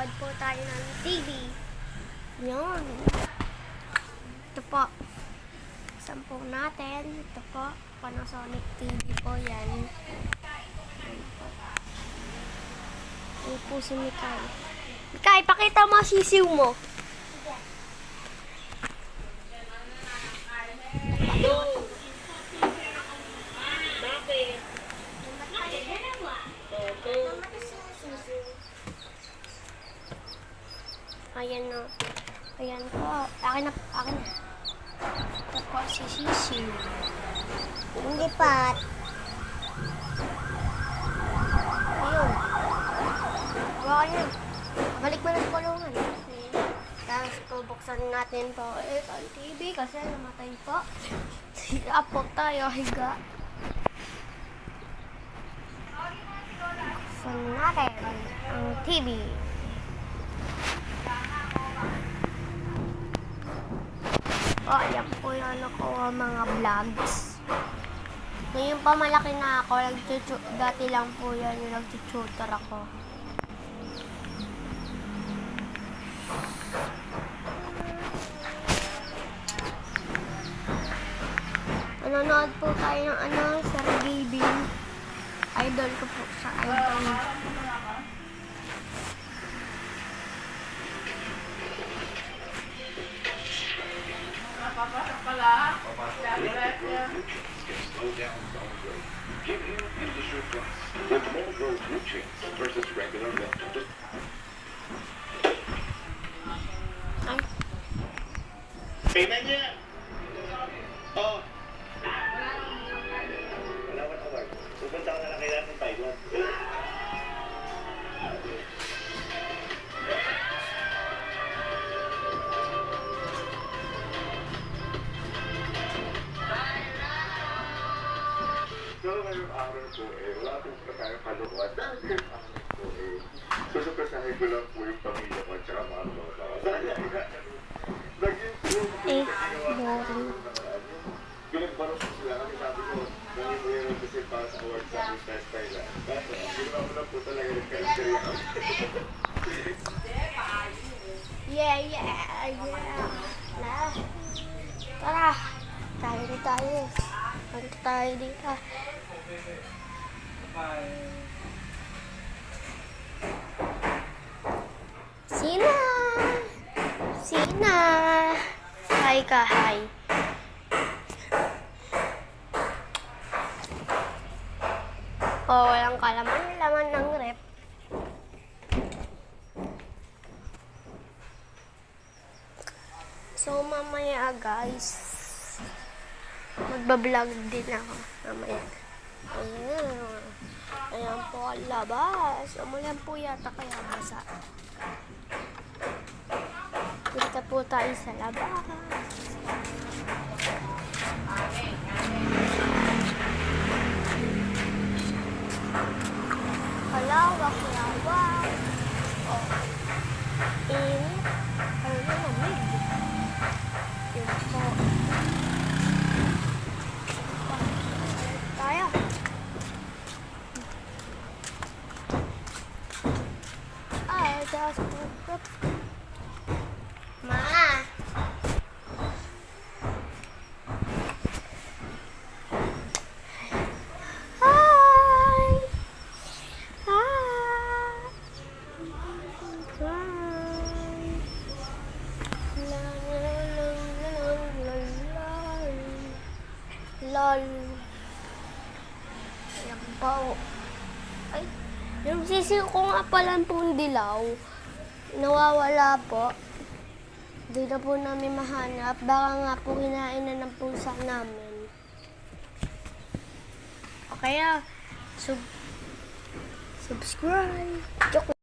Nanonood po tayo ng TV. Yun. Ito po. Sampo natin. Ito po. Panasonic TV po yan. Ano po si Mikay. Mikay, pakita mo sisiw mo. Ayan na. Ayan po. Akin na. Ito po si Sisiw. Hindi pat. Ayun. Hawakan niya. Balik mo ng kulungan. Tapos bubuksan natin po ang TV kasi namatay po. Higa po tayo. Higa. Buksan natin ang TV. Ayan po yung nakuha mga vlogs. Ngayon pa malaki na ako. Dati lang po yan yung nag-tutor ako. Nanonood po tayo ng Sir Gavin. Idol ko po sa idol. Slow down bone growth. Give him Industry Plus with bone growth nutrients versus regular milk. Ay. Tingnan niya! Oh! Wala ka award. Pupunta ka na lang kailangan ng Taiwan. So, ngayong araw po wala pong tayong kalukuhan. Dahil ngayong araw po susupresahin ko lang po yung pamilya ko at saka mga lola ko. Naging Boring. Pinagbarong ko sila kasi sabi ko, nangin mo yun kasi para sa award sa aking best Thailand. Kaso, ginawa ko lang po talaga yung kaya. Yeah. Tara. Tayo. Punta tayo dito. Sina. Hi ka, hi. Oh, walang laman ng rep. So, mamaya guys, magbablog din ako mamaya. Ayan po ang labas. Umulan po yata kaya basa. Punta po tayo sa labas. Lawak. Oh. Init. Ano na lamig. Yun po. Tayo. Just put Ma. Lol. Ayan po. Ay, yung sisi ko nga pala pong dilaw, nawawala po. Hindi na po namin mahanap. Baka nga po kinain na ng pusa namin. O kaya, subscribe. Joke.